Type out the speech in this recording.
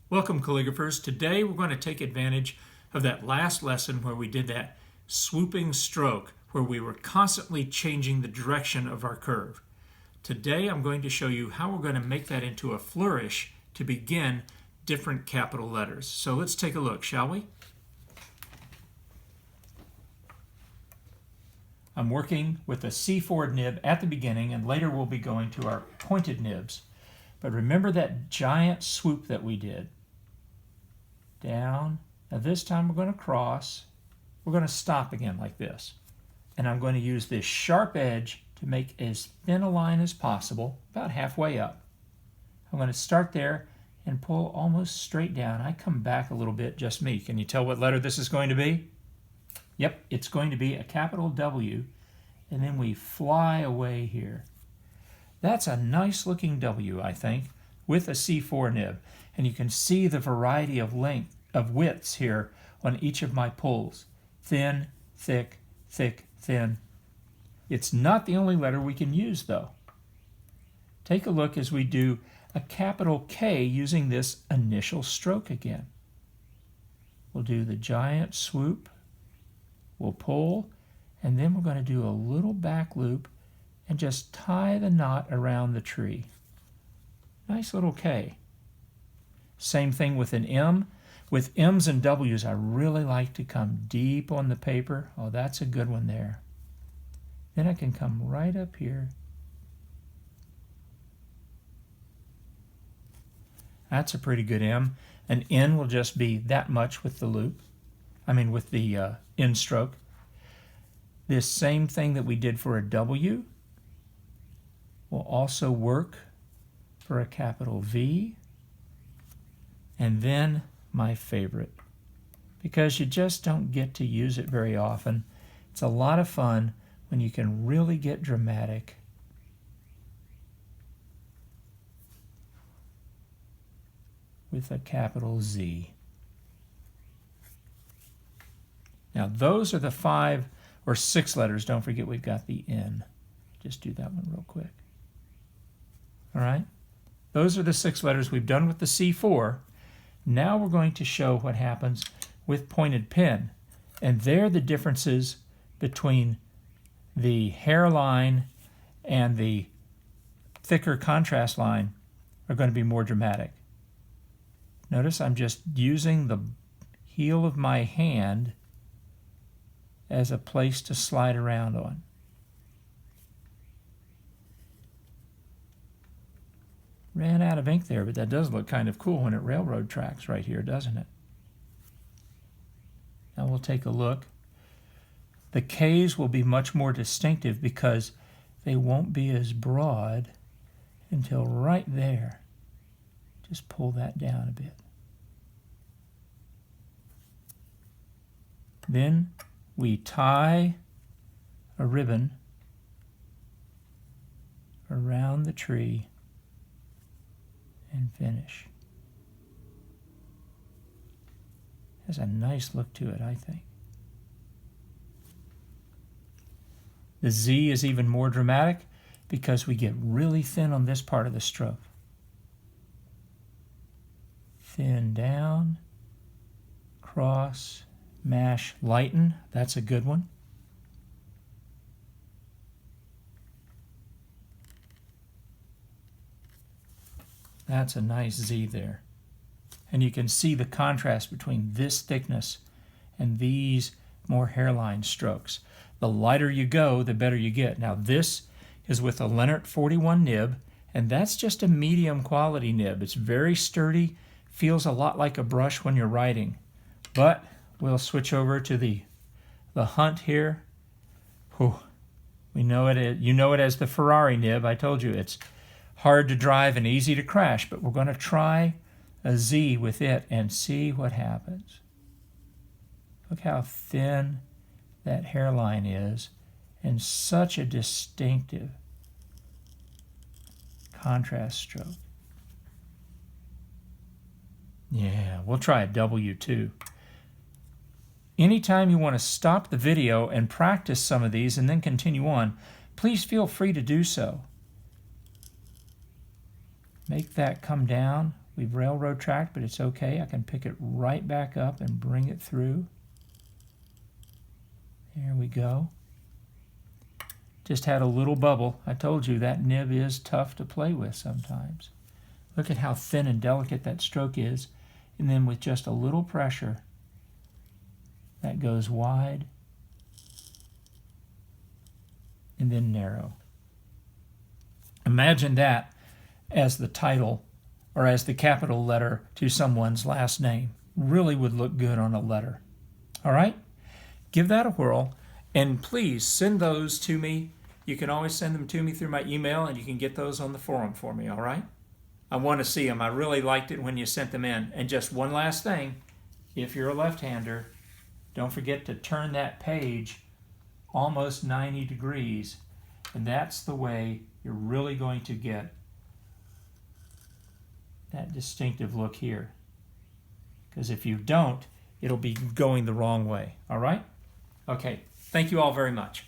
Welcome, calligraphers. Today we're going to take advantage of that last lesson where we did that swooping stroke, where we were constantly changing the direction of our curve. Today I'm going to show you how we're going to make that into a flourish to begin different capital letters. So let's take a look, shall we? I'm working with a C4 nib at the beginning, and later we'll be going to our pointed nibs. But remember that giant swoop that we did. Down. Now this time we're going to cross. We're going to stop again like this. And I'm going to use this sharp edge to make as thin a line as possible, about halfway up. I'm going to start there and pull almost straight down. I come back a little bit, just me. Can you tell what letter this is going to be? Yep, it's going to be a capital W, and then we fly away here. That's a nice looking W, I think, with a C4 nib. And you can see the variety of widths here on each of my pulls. Thin, thick, thick, thin. It's not the only letter we can use, though. Take a look as we do a capital K using this initial stroke again. We'll do the giant swoop. We'll pull, and then we're going to do a little back loop and just tie the knot around the tree. Nice little K. Same thing with an M. With M's and W's, I really like to come deep on the paper. Oh, that's a good one there. Then I can come right up here. That's a pretty good M. An N will just be that much with the loop. With the end stroke. This same thing that we did for a W will also work for a capital V. And then my favorite, because you just don't get to use it very often. It's a lot of fun when you can really get dramatic. With a capital Z. Now those are the 5 or 6 letters. Don't forget we've got the N. Just do that one real quick. All right? Those are the 6 letters we've done with the C4. Now we're going to show what happens with pointed pen. And there the differences between the hairline and the thicker contrast line are going to be more dramatic. Notice I'm just using the heel of my hand as a place to slide around on. Ran out of ink there, but that does look kind of cool when it railroad tracks right here, doesn't it? Now we'll take a look. The K's will be much more distinctive because they won't be as broad until right there. Just pull that down a bit. Then we tie a ribbon around the tree and finish. Has a nice look to it, I think. The Z is even more dramatic because we get really thin on this part of the stroke. Thin down, cross, mash, lighten. That's a good one. That's a nice Z there. And you can see the contrast between this thickness and these more hairline strokes. The lighter you go, the better you get. Now this is with a Leonard 41 nib, and that's just a medium quality nib. It's very sturdy, feels a lot like a brush when you're writing. But we'll switch over to the Hunt here. Whew. We know it. You know it as the Ferrari nib. I told you it's hard to drive and easy to crash, but we're going to try a Z with it and see what happens. Look how thin that hairline is and such a distinctive contrast stroke. Yeah, we'll try a W too. Anytime you want to stop the video and practice some of these and then continue on, please feel free to do so. Make that come down We've railroad tracked, but it's okay. I can pick it right back up and bring it through. There we go. Just had a little bubble. I told you that nib is tough to play with sometimes. Look at how thin and delicate that stroke is. And then with just a little pressure, that goes wide and then narrow. Imagine that as the title or as the capital letter to someone's last name. Really would look good on a letter. All right? Give that a whirl, and please send those to me. You can always send them to me through my email, and you can get those on the forum for me, all right? I want to see them. I really liked it when you sent them in. And just one last thing, if you're a left-hander, don't forget to turn that page almost 90 degrees, and that's the way you're really going to get that distinctive look here. Because if you don't, it'll be going the wrong way, all right? Okay, thank you all very much.